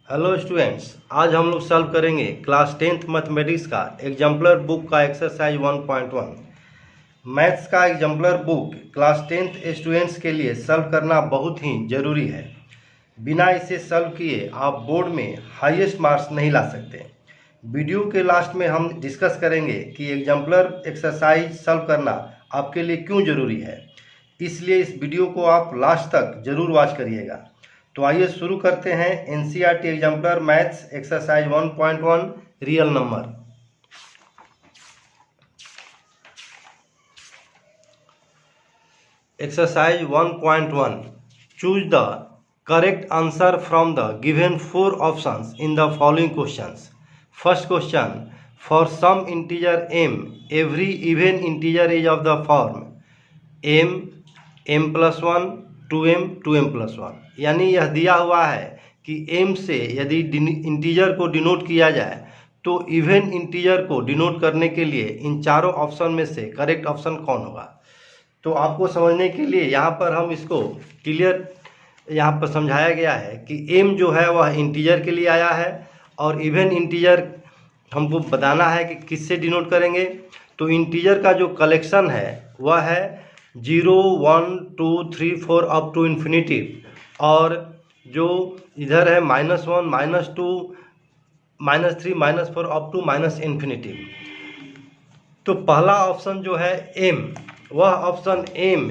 Hello students, आज हम लोग सॉल्व करेंगे क्लास 10th मैथमेटिक्स का एग्जाम्पलर बुक का एक्सरसाइज 1.1। मैथ्स का exemplar book class 10th students के लिए सॉल्व करना बहुत ही ज़रूरी है। बिना इसे सॉल्व किए आप बोर्ड में हाईएस्ट मार्क्स नहीं ला सकते। वीडियो के लास्ट में हम डिस्कस करेंगे कि एग्जाम्पलर एक्सरसाइज सॉल्व करना आपके लिए क्यों ज़रूरी है, इसलिए इस वीडियो को आप लास्ट तक ज़रूर वॉच करिएगा। तो आइए शुरू करते हैं NCERT exemplar maths exercise 1.1 real number. Exercise 1.1 choose the correct answer from the given 4 options in the following questions. First question, for some integer m every even integer is of the form m m+1 2m 2m+1। यानी यह दिया हुआ है कि m से यदि integer को denote किया जाए तो इवन इंटीजर को डिनोट करने के लिए इन चारों ऑप्शन में से करेक्ट ऑप्शन कौन होगा। तो आपको समझने के लिए यहाँ पर हम इसको क्लियर यहाँ पर समझाया गया है कि m जो है वह इंटीजर के लिए आया है और इवन इंटीजर हमको बताना है कि किससे डिनोट करेंगे। तो इंटीजर का जो कलेक्शन है वह है 0 1 2 3 4 अप टू इन्फिनिटी, और जो इधर है -1 -2 -3 -4 अप टू -इन्फिनिटी। तो पहला ऑप्शन जो है m, वह ऑप्शन m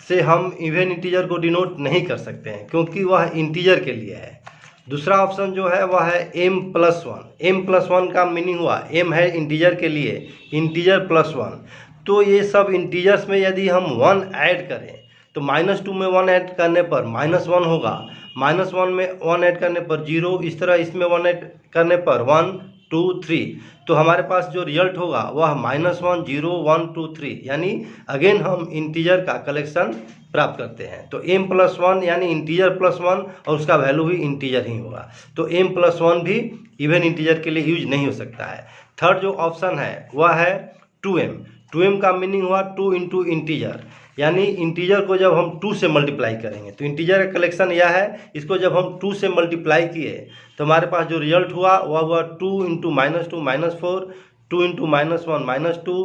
से हम इवन इंटीजर को डिनोट नहीं कर सकते हैं क्योंकि वह इंटीजर के लिए है। दूसरा ऑप्शन जो है वह है m+1। m+1 का मीनिंग हुआ m है इंटीजर के लिए, इंटीजर +1। तो ये सब इंटीजर्स में यदि हम 1 ऐड करें तो -2 में 1 ऐड करने पर -1 होगा, -1 में 1 ऐड करने पर 0, इस तरह इसमें 1 ऐड करने पर 1 2 3। तो हमारे पास जो रिजल्ट होगा वह -1 0 1 2 3, यानी अगेन हम इंटीजर का कलेक्शन प्राप्त करते हैं। तो m+1 यानी इंटीजर +1 और उसका वैल्यू भी इंटीजर ही होगा। तो m+1 भी इवन इंटीजर के लिए यूज नहीं हो सकता है। थर्ड जो ऑप्शन है वह है 2m। 2m का मीनिंग हुआ 2 इंटू इंटीजर, यानी इंटीजर को जब हम 2 से मल्टीप्लाई करेंगे तो इंटीजर का कलेक्शन यह है, इसको जब हम 2 से मल्टीप्लाई किए तो हमारे पास जो रिजल्ट हुआ वह हुआ 2 इंटू -2 -4, 2 इंटू -1 -2,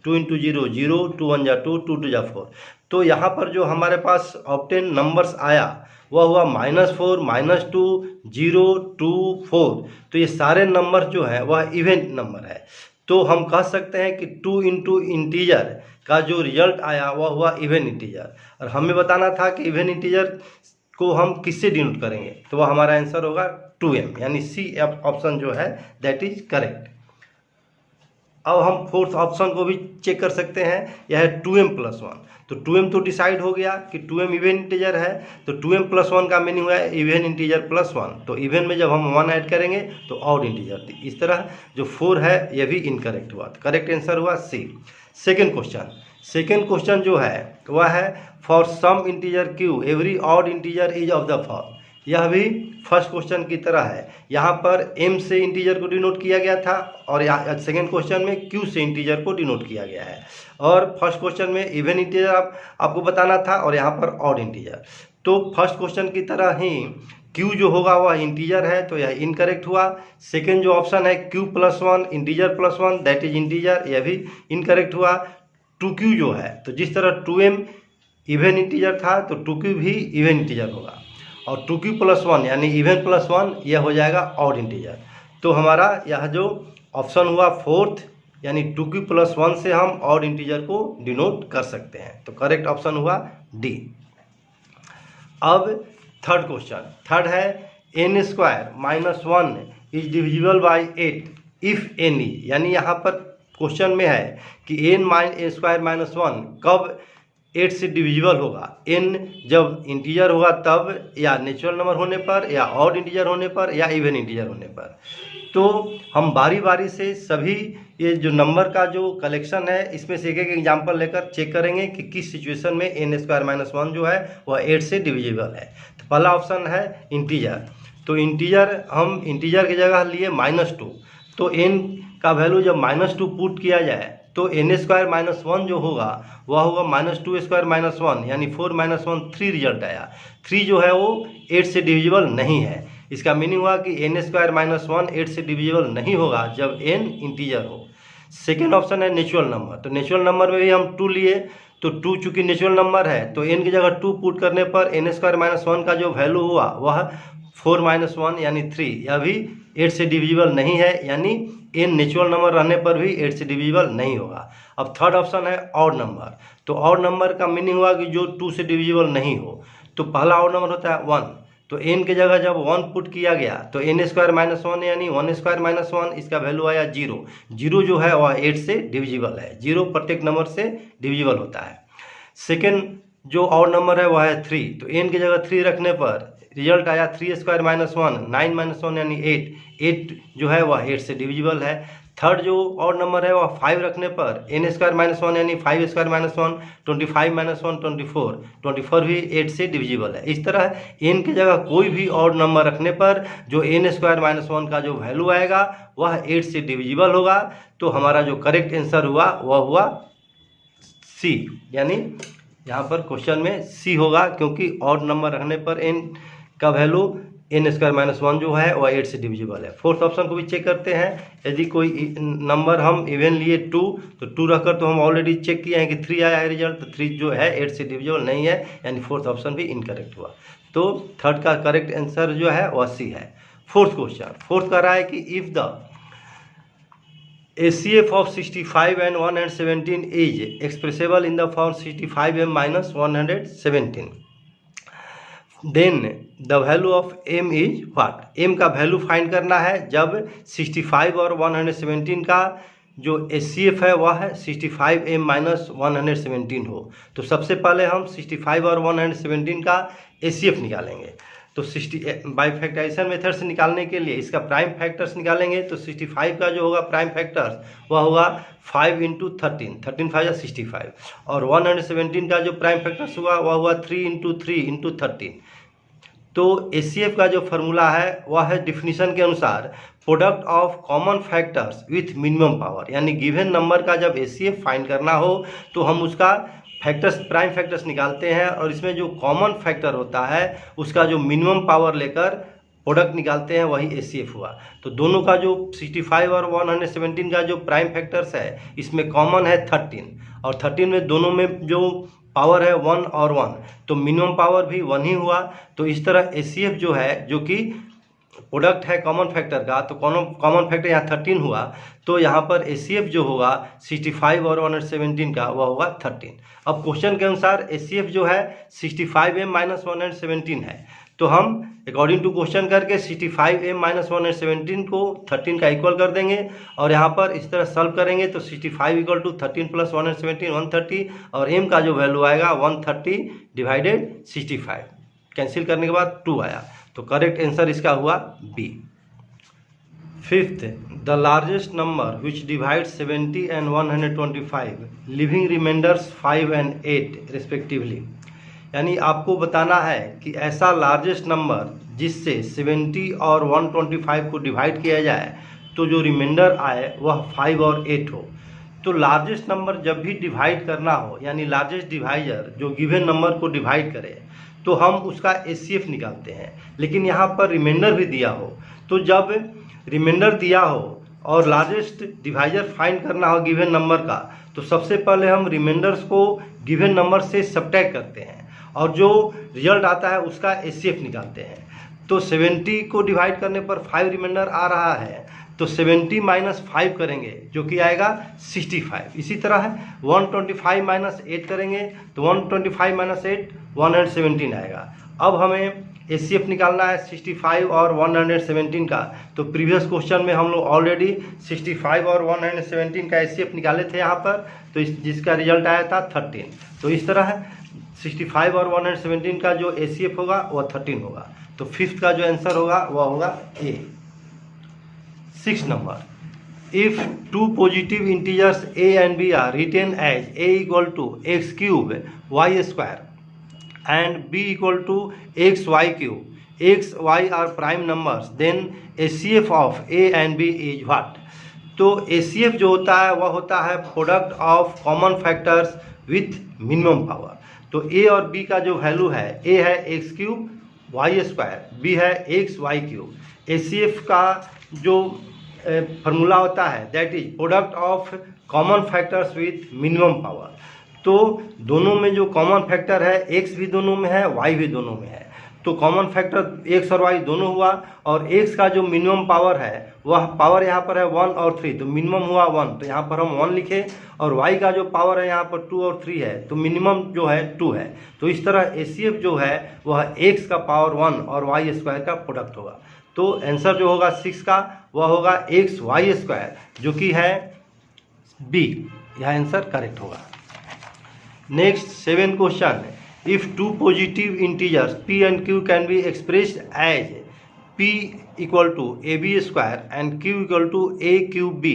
2 इंटू 0 0, 2 1 जा 2, 2 2 जा 4। तो यहाँ पर जो हमारे पास ऑब्टेन नंबर्स आया वह हुआ -4 -2 0 2 4। तो ये सारे नंबर जो है वह इवन नंबर है। तो हम कह सकते हैं कि 2 इंटू इंटीजर का जो रिजल्ट आया वह हुआ इवन इंटीजर, और हमें बताना था कि इवन इंटीजर को हम किससे डिनोट करेंगे, तो वह हमारा आंसर होगा 2m, यानी सी ऑप्शन जो है दैट इज करेक्ट। अब हम फोर्थ ऑप्शन को भी चेक कर सकते हैं, यह है 2m+1। तो 2m तो डिसाइड हो गया कि 2m इवन इंटीजर है, तो 2m+1 का मीनिंग हुआ है इवन इंटीजर +1। तो इवन में जब हम 1 ऐड करेंगे तो ऑड इंटीजर थी। इस तरह जो 4 है यह भी इनकरेक्ट हुआ, तो करेक्ट आंसर हुआ सी। सेकेंड क्वेश्चन जो है वह है for some integer q every odd integer is of the form. यह भी फर्स्ट क्वेश्चन की तरह है, यहाँ पर m से इंटीजर को डिनोट किया गया था और यहाँ सेकेंड क्वेश्चन में q से इंटीजर को डिनोट किया गया है, और फर्स्ट क्वेश्चन में इवन इंटीजर आपको बताना था और यहाँ पर ऑड इंटीजर। तो फर्स्ट क्वेश्चन की तरह ही q जो होगा वह इंटीजर है, तो यह इनकरेक्ट हुआ। सेकेंड जो ऑप्शन है q+1 integer +1 that is integer, यह भी इनकरेक्ट हुआ। 2q जो है, तो जिस तरह 2m इवन इंटीजर था तो 2q भी इवन इंटीजर होगा, और 2q+1 यानी इवन +1 यह हो जाएगा ऑड इंटीजर। तो हमारा यह जो ऑप्शन हुआ फोर्थ, यानी 2q+1 से हम ऑड इंटीजर को डिनोट कर सकते हैं, तो करेक्ट ऑप्शन हुआ डी। अब थर्ड है n² -1 is divisible by 8 if any, यानी यहाँ पर क्वेश्चन में है कि n² -1 कब 8 से डिविजिबल होगा। n जब इंटीजर होगा तब, या नेचुरल नंबर होने पर, या ऑड इंटीजर होने पर, या इवन इंटीजर होने पर। तो हम बारी बारी से सभी ये जो नंबर का जो कलेक्शन है इसमें से एक एक एग्जाम्पल लेकर चेक करेंगे कि किस सिचुएशन में n² -1 जो है वह 8 से डिविजिबल है। तो पहला ऑप्शन है इंटीजर, तो इंटीजर हम इंटीजर की जगह लिए -2, तो n का वैल्यू जब -2 पुट किया जाए तो n² -1 जो होगा वह होगा -2² -1, यानी 4 -1 3 रिजल्ट आया। 3 जो है वो 8 से डिविजिबल नहीं है, इसका मीनिंग हुआ कि n स्क्वायर माइनस 1 8 से डिविजिबल नहीं होगा जब n इंटीजर हो। सेकेंड ऑप्शन है नेचुरल नंबर, तो नेचुरल नंबर में भी हम 2 लिए, तो 2 चूंकि नेचुरल नंबर है तो n की जगह 2 पुट करने पर n स्क्वायर माइनस 1 का जो वैल्यू हुआ वह 4 माइनस 1 यानी 3, यह भी 8 से डिविजिबल नहीं है, यानी n नेचुरल नंबर रहने पर भी 8 से डिविजिबल नहीं होगा। अब थर्ड ऑप्शन है ऑड नंबर, तो ऑड नंबर का मीनिंग हुआ कि जो 2 से डिविजिबल नहीं हो, तो पहला ऑड नंबर होता है 1, तो n की जगह जब 1 पुट किया गया तो n स्क्वायर माइनस 1 यानी 1 स्क्वायर माइनस 1, इसका वैल्यू आया 0। 0 जो है वह 8 से डिविजिबल है, 0 प्रत्येक नंबर से डिविजिबल होता है। सेकेंड जो ऑड नंबर है वह है 3, तो n की जगह 3 रखने पर रिजल्ट आया 3 स्क्वायर माइनस 1, 9 माइनस 1 यानी 8, 8 जो है वह 8 से डिविजिबल है। थर्ड जो ऑड नंबर है वह 5 रखने पर n स्क्वायर माइनस 1 यानी 5 स्क्वायर माइनस 1, 25 माइनस 1 24, 24 भी 8 से डिविजिबल है। इस तरह n की जगह कोई भी ऑड नंबर रखने पर जो n स्क्वायर माइनस 1 का जो वैल्यू आएगा वह 8 से डिविजिबल होगा। तो हमारा जो करेक्ट आंसर हुआ वह हुआ सी, यानी यहाँ पर क्वेश्चन में सी होगा, क्योंकि ऑड नंबर रखने पर n का वैल्यू n स्क्वायर माइनस 1 जो है वह 8 से डिविजिबल है। फोर्थ ऑप्शन को भी चेक करते हैं, यदि कोई नंबर हम इवन लिए 2, तो 2 रखकर तो हम ऑलरेडी चेक किए हैं कि 3 आया है रिजल्ट, तो 3 जो है 8 से डिविजिबल नहीं है, यानी फोर्थ ऑप्शन भी इनकरेक्ट हुआ। तो थर्ड का करेक्ट आंसर जो है वह सी है। फोर्थ क्वेश्चन, फोर्थ कह रहा है कि if the ACF of 65 and 117 is expressible in the form 65m minus 117, then the value of m is what. m का वैल्यू फाइंड करना है जब 65 और 117 का जो ACF है वह है 65m माइनस 117 हो। तो सबसे पहले हम 65 और 117 का ACF निकालेंगे, तो 60 बाई फैक्टराइजेशन मेथड से निकालने के लिए इसका प्राइम फैक्टर्स निकालेंगे, तो 65 का जो होगा प्राइम फैक्टर्स वह होगा 5 इंटू 13, 13 5 या 65, और 117 का जो प्राइम फैक्टर्स हुआ वह हुआ 3 इंटू 3 इंटू 13। तो ACF का जो फार्मूला है वह है डिफिनीशन के अनुसार product of common factors with minimum power, यानी गिवन नंबर का जब ACF फाइंड करना हो तो हम उसका फैक्टर्स प्राइम फैक्टर्स निकालते हैं, और इसमें जो कॉमन फैक्टर होता है उसका जो मिनिमम पावर लेकर प्रोडक्ट निकालते हैं, वही ACF हुआ। तो दोनों का जो 65 और 117 का जो प्राइम फैक्टर्स है इसमें कॉमन है 13, और 13 में दोनों में जो पावर है 1 और 1, तो मिनिमम पावर भी 1 ही हुआ। तो इस तरह ACF जो है, जो कि प्रोडक्ट है कॉमन फैक्टर का, तो कॉमन फैक्टर यहाँ 13 हुआ, तो यहाँ पर ACF जो होगा 65 और 117 का वह होगा 13। अब क्वेश्चन के अनुसार ACF जो है 65m माइनस 117 है, तो हम अकॉर्डिंग टू क्वेश्चन करके 65m माइनस 117 को 13 का इक्वल कर देंगे, और यहाँ पर इस तरह सॉल्व करेंगे तो 65 इक्वल टू 13 प्लस 117 130, और m का जो वैल्यू आएगा 130 डिवाइडेड 65, कैंसिल करने के बाद 2 आया, तो करेक्ट आंसर इसका हुआ बी। Fifth, the largest number which divide 70 and 125 leaving remainders 5 and 8 respectively, यानी आपको बताना है कि ऐसा लार्जेस्ट नंबर जिससे 70 और 125 को डिवाइड किया जाए तो जो रिमाइंडर आए वह 5 और 8 हो। तो लार्जेस्ट नंबर जब भी डिवाइड करना हो, यानी लार्जेस्ट डिवाइजर जो गिवन नंबर को डिवाइड करे, तो हम उसका ACF निकालते हैं। लेकिन यहाँ पर रिमाइंडर भी दिया हो, तो जब रिमाइंडर दिया हो और लार्जेस्ट डिवाइजर फाइंड करना हो गिवन नंबर का, तो सबसे पहले हम रिमाइंडर्स को गिवन नंबर से सब्ट्रैक्ट करते हैं और जो रिजल्ट आता है उसका ACF निकालते हैं। तो 70 को डिवाइड करने पर 5 रिमाइंडर आ रहा है, तो 70 माइनस 5 करेंगे जो कि आएगा 65। इसी तरह है 125 माइनस 8 करेंगे तो 125 माइनस 8 117 आएगा। अब हमें ACF निकालना है 65 और 117 का, तो प्रीवियस क्वेश्चन में हम लोग ऑलरेडी 65 और 117 का ACF निकाले थे यहाँ पर, तो जिसका रिजल्ट आया था 13। तो इस तरह है 65 और 117 का जो ACF होगा वह 13 होगा। तो फिफ्थ का जो आंसर होगा वह होगा ए। 6 number, if two positive integers a and b are written as a equal to x cube y square and b equal to x y cube, x y are prime numbers, then ACF of a and b is what? तो ACF जो होता है वह होता है product of common factors with minimum power. तो a और b का जो वैल्यू है, a है x cube, y square, b है एक्स वाई क्यूब। HCF का जो फार्मूला होता है that is product of common factors with minimum power. तो दोनों में जो कॉमन फैक्टर है x भी दोनों में है, y भी दोनों में है, तो कॉमन फैक्टर x और y दोनों हुआ, और x का जो मिनिमम पावर है वह पावर यहाँ पर है 1 और 3, तो मिनिमम हुआ 1, तो यहाँ पर हम 1 लिखे, और y का जो पावर है यहाँ पर 2 और 3 है, तो मिनिमम जो है 2 है। तो इस तरह HCF जो है वह x का पावर 1 और y स्क्वायर का प्रोडक्ट होगा। तो आंसर जो होगा 6 का वह होगा एक्स वाई स्क्वायर, जो कि है बी, यह आंसर करेक्ट होगा। Next 7 question, if two positive integers p and q can be expressed as p equal to ab square and q equal to a cube b,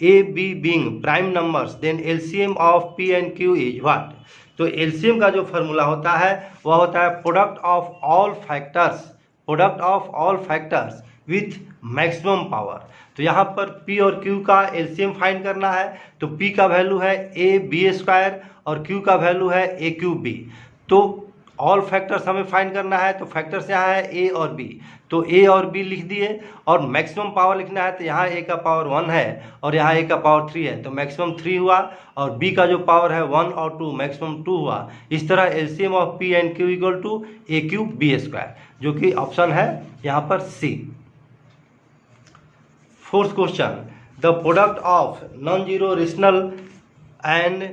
a b being prime numbers, then LCM of p and q is what. तो LCM का जो formula होता है वह होता है product of all factors, product of all factors with maximum power. तो यहाँ पर p और q का LCM फाइंड करना है, तो p का वैल्यू है a b स्क्वायर और q का वैल्यू है a क्यूब b। तो ऑल फैक्टर्स हमें फाइंड करना है, तो फैक्टर्स यहाँ है a और b, तो a और b लिख दिए, और मैक्सिमम पावर लिखना है तो यहाँ a का पावर 1 है और यहाँ a का पावर 3 है, तो मैक्सिमम 3 हुआ, और b का जो पावर है 1 और 2 मैक्सिमम 2 हुआ। इस तरह LCM of p and q equal to a cube b square, जो कि ऑप्शन है यहाँ पर c. 4th question, the product of non zero rational and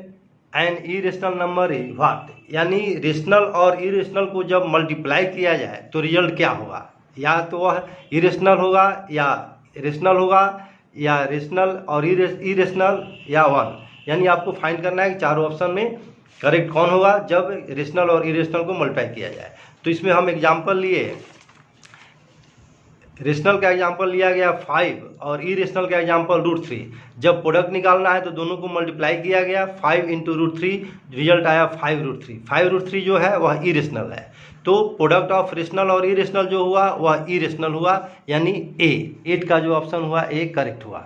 an irrational number is what. यानी रेशनल और इरेशनल को जब मल्टीप्लाई किया जाए तो रिजल्ट क्या होगा, या तो वह इरेशनल होगा या रेशनल होगा, या रेशनल और इरेशनल या 1। यानी आपको फाइंड करना है कि चारों ऑप्शन में करेक्ट कौन होगा जब रेशनल और इरेशनल को मल्टीप्लाई किया जाए। तो इसमें हम एग्जांपल लिए, रेशनल का एग्जांपल लिया गया 5 और इरेशनल का एग्जांपल √3। जब प्रोडक्ट निकालना है तो दोनों को मल्टीप्लाई किया गया, 5 इंटू √3, रिजल्ट आया 5√3। 5√3 जो है वह इरेशनल है, तो प्रोडक्ट ऑफ रेशनल और इरेशनल जो हुआ वह इरेशनल हुआ, यानी ए, 8 का जो ऑप्शन हुआ ए करेक्ट हुआ।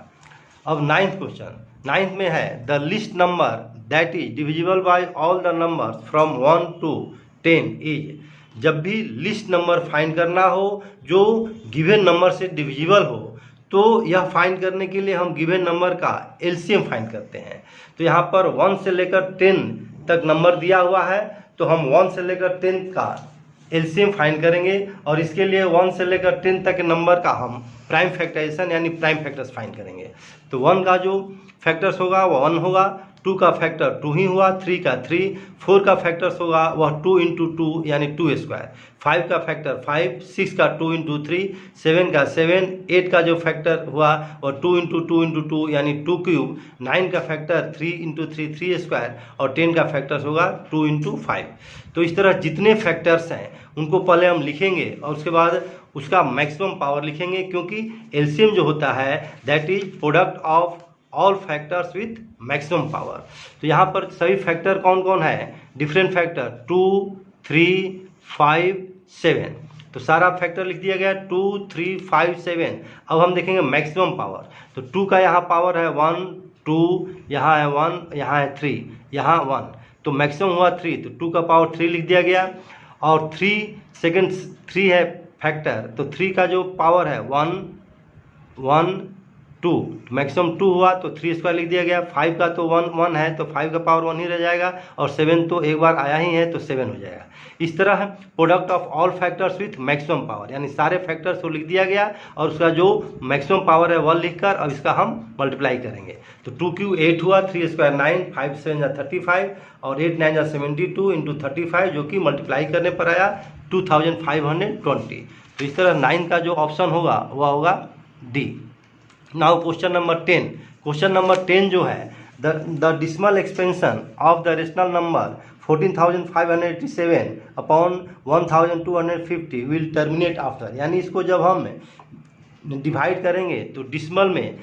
अब 9th क्वेश्चन, 9th में है the list number that is divisible by all the numbers from 1 to 10 is. जब भी लिस्ट नंबर फाइंड करना हो जो गिवन नंबर से डिविजिबल हो, तो यह फाइंड करने के लिए हम गिवन नंबर का LCM फाइंड करते हैं। तो यहाँ पर 1 से लेकर 10 तक नंबर दिया हुआ है, तो हम 1 से लेकर 10 का LCM फाइंड करेंगे, और इसके लिए 1 से लेकर 10 तक के नंबर का हम प्राइम फैक्टराइजेशन यानी प्राइम फैक्टर्स फाइंड करेंगे। तो 1 का जो फैक्टर्स होगा वह 1 होगा, 2 का फैक्टर 2 ही हुआ, 3 का 3, 4 का फैक्टर्स होगा वह 2 इंटू 2 यानी 2 स्क्वायर, 5 का फैक्टर 5, 6 का 2 इंटू 3, 7 का 7, 8 का जो फैक्टर हुआ वह 2 इंटू 2 इंटू 2 यानी 2 क्यूब, 9 का फैक्टर 3 इंटू 3 3 स्क्वायर, और 10 का फैक्टर्स होगा 2 इंटू 5। तो इस तरह जितने फैक्टर्स हैं उनको पहले हम लिखेंगे और उसके बाद उसका मैक्सिमम पावर लिखेंगे, क्योंकि LCM जो होता है that is product of all factors with maximum power. तो यहाँ पर सभी फैक्टर कौन कौन है, डिफरेंट फैक्टर 2, 3, 5, 7, तो सारा फैक्टर लिख दिया गया 2, 3, 5, 7। अब हम देखेंगे मैक्सिमम पावर, तो 2 का यहाँ पावर है 1, 2, यहाँ है 1, यहाँ है 3, यहाँ 1, तो मैक्सिमम हुआ 3, तो 2 का पावर 3 लिख दिया गया, और 3 है फैक्टर, तो 3 का जो पावर है 1, 1, 2, मैक्सिमम 2 हुआ तो 3 स्क्वायर लिख दिया गया। 5 का तो 1 है, तो 5 का पावर 1 ही रह जाएगा, और 7 तो एक बार आया ही है तो 7 हो जाएगा। इस तरह product of all factors with maximum power, यानी सारे फैक्टर्स को लिख दिया गया और उसका जो मैक्सिमम पावर है वह लिखकर अब इसका हम मल्टीप्लाई करेंगे। तो 2 क्यू 8 हुआ, 3 स्क्वायर 9, 5 7 35, और 8 9 72 इंटू 35, जो कि मल्टीप्लाई करने पर आया 2520। तो इस तरह 9 का जो ऑप्शन होगा वह होगा D. Now question number 10। Question number 10 जो है the decimal expansion of the rational number 14,587 upon 1,250 will terminate after. यानी इसको जब हम डिवाइड करेंगे तो डिसिमल में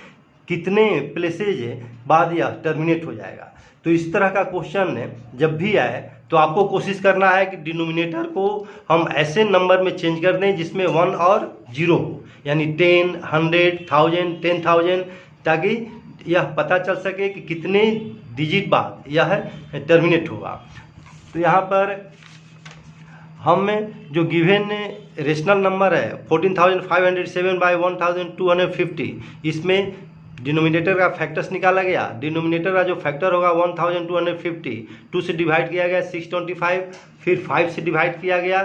कितने प्लेसेज बाद यह टर्मिनेट हो जाएगा। तो इस तरह का क्वेश्चन जब भी आए तो आपको कोशिश करना है कि डिनोमिनेटर को हम ऐसे नंबर में चेंज कर दें जिसमें 1 और 0 हो, यानी 10, 100, 1000, 10,000, ताकि यह पता चल सके कि कितने डिजिट बाद यह टर्मिनेट होगा। तो यहाँ पर हमें जो गिवन रेशनल नंबर है 14,507 बाई 1,250, इसमें डिनोमिनेटर का फैक्टर्स निकाला गया। डिनोमिनेटर का जो फैक्टर होगा 1,250, 2 से डिवाइड किया गया 625, फिर 5 से डिवाइड किया गया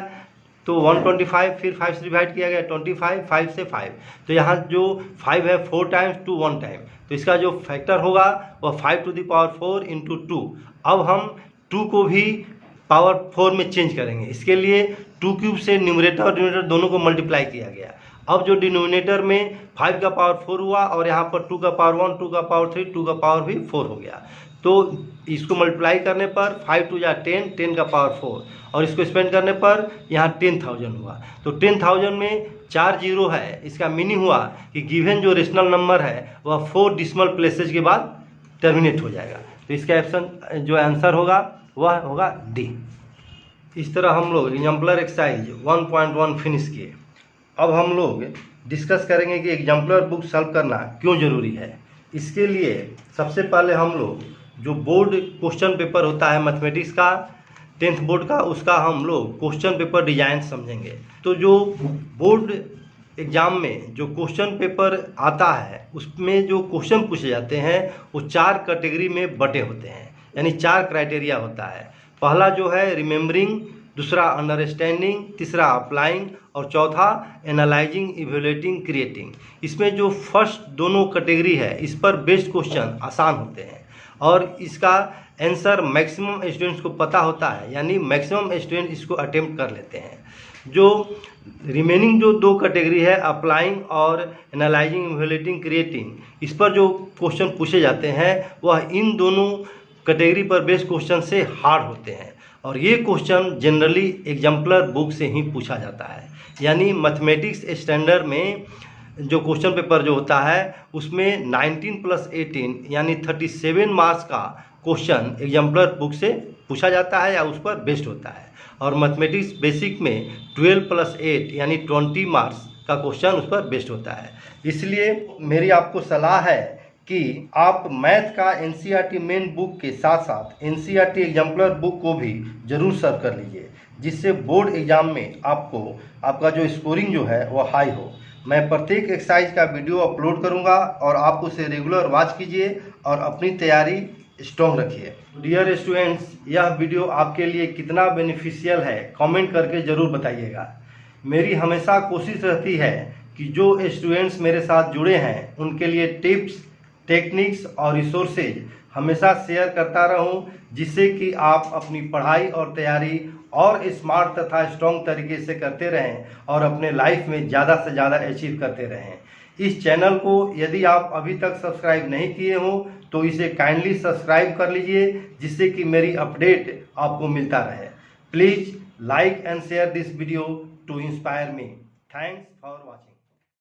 तो 125, फिर 5 से डिवाइड किया गया 25, 5 से 5। तो यहाँ जो 5 है 4 टाइम्स टू 1 टाइम, तो इसका जो फैक्टर होगा वह 5 टू द पावर 4 इंटू 2। अब हम 2 को भी पावर 4 में चेंज करेंगे। इसके लिए 2 क्यूब से न्यूमरेटर और डिनोमिनेटर दोनों को मल्टीप्लाई किया गया। अब जो डिनोमिनेटर में 5 का पावर 4 हुआ और यहाँ पर 2 का पावर 1, 2 का पावर 3, 2 का पावर भी 4 हो गया। तो इसको मल्टीप्लाई करने पर 5 टू या 10, 10 का पावर 4, और इसको स्पेंड करने पर यहाँ 10,000 हुआ। तो 10,000 में 4 जीरो है। इसका मीनिंग हुआ कि गिवन जो रेशनल नंबर है वह 4 डिसिमल प्लेसेज के बाद टर्मिनेट हो जाएगा। तो इसका ऑप्शन जो आंसर होगा वह होगा डी। इस तरह हम लोग एग्जाम्पलर एक्सरसाइज 1.1 फिनिश किए। अब हम लोग डिस्कस करेंगे कि एग्जाम्पलर बुक सॉल्व करना क्यों ज़रूरी है। इसके लिए सबसे पहले हम लोग जो बोर्ड क्वेश्चन पेपर होता है मैथमेटिक्स का 10th बोर्ड का, उसका हम लोग क्वेश्चन पेपर डिजाइन समझेंगे। तो जो बोर्ड एग्ज़ाम में जो क्वेश्चन पेपर आता है उसमें जो क्वेश्चन पूछे जाते हैं वो 4 कैटेगरी में बटे होते हैं, यानी 4 क्राइटेरिया होता है। पहला जो है रिमेम्बरिंग, दूसरा अंडरस्टैंडिंग, तीसरा अप्लाइंग और चौथा एनालाइजिंग, इवेल्युएटिंग, क्रिएटिंग। इसमें जो फर्स्ट दोनों कैटेगरी है इस पर बेस्ड क्वेश्चन आसान होते हैं और इसका आंसर मैक्सिमम स्टूडेंट्स को पता होता है, यानी मैक्सिमम स्टूडेंट इसको अटेम्प्ट कर लेते हैं। जो रिमेनिंग जो 2 कैटेगरी है अप्लाइंग और एनालाइजिंग, इवेल्युएटिंग, क्रिएटिंग, इस पर जो क्वेश्चन पूछे जाते हैं वह इन दोनों कैटेगरी पर बेस्ड क्वेश्चन से हार्ड होते हैं और ये क्वेश्चन जनरली एग्जाम्पलर बुक से ही पूछा जाता है। यानी मैथमेटिक्स स्टैंडर्ड में जो क्वेश्चन पेपर जो होता है उसमें 19 + 18 यानी 37 मार्क्स का क्वेश्चन एग्जाम्पलर बुक से पूछा जाता है या उस पर बेस्ड होता है, और मैथमेटिक्स बेसिक में 12 + 8 यानी 20 मार्क्स का क्वेश्चन उस पर बेस्ड होता है। इसलिए मेरी आपको सलाह है कि आप मैथ का एनसीईआरटी मेन बुक के साथ साथ एनसीईआरटी एग्जाम्पलर बुक को भी जरूर सर्व कर लीजिए, जिससे बोर्ड एग्जाम में आपका जो स्कोरिंग जो है वो हाई हो। मैं प्रत्येक एक्सरसाइज का वीडियो अपलोड करूंगा और आप उसे रेगुलर वॉच कीजिए और अपनी तैयारी स्ट्रॉन्ग रखिए। डियर स्टूडेंट्स, यह वीडियो आपके लिए कितना बेनिफिशियल है कमेंट करके ज़रूर बताइएगा। मेरी हमेशा कोशिश रहती है कि जो स्टूडेंट्स मेरे साथ जुड़े हैं उनके लिए टिप्स, टेक्निक्स और रिसोर्सेज हमेशा शेयर करता रहूं, जिससे कि आप अपनी पढ़ाई और तैयारी और स्मार्ट तथा स्ट्रॉन्ग तरीके से करते रहें और अपने लाइफ में ज़्यादा से ज़्यादा अचीव करते रहें। इस चैनल को यदि आप अभी तक सब्सक्राइब नहीं किए हो तो इसे काइंडली सब्सक्राइब कर लीजिए, जिससे कि मेरी अपडेट आपको मिलता रहे। Please like and share this video to inspire me. Thanks for watching.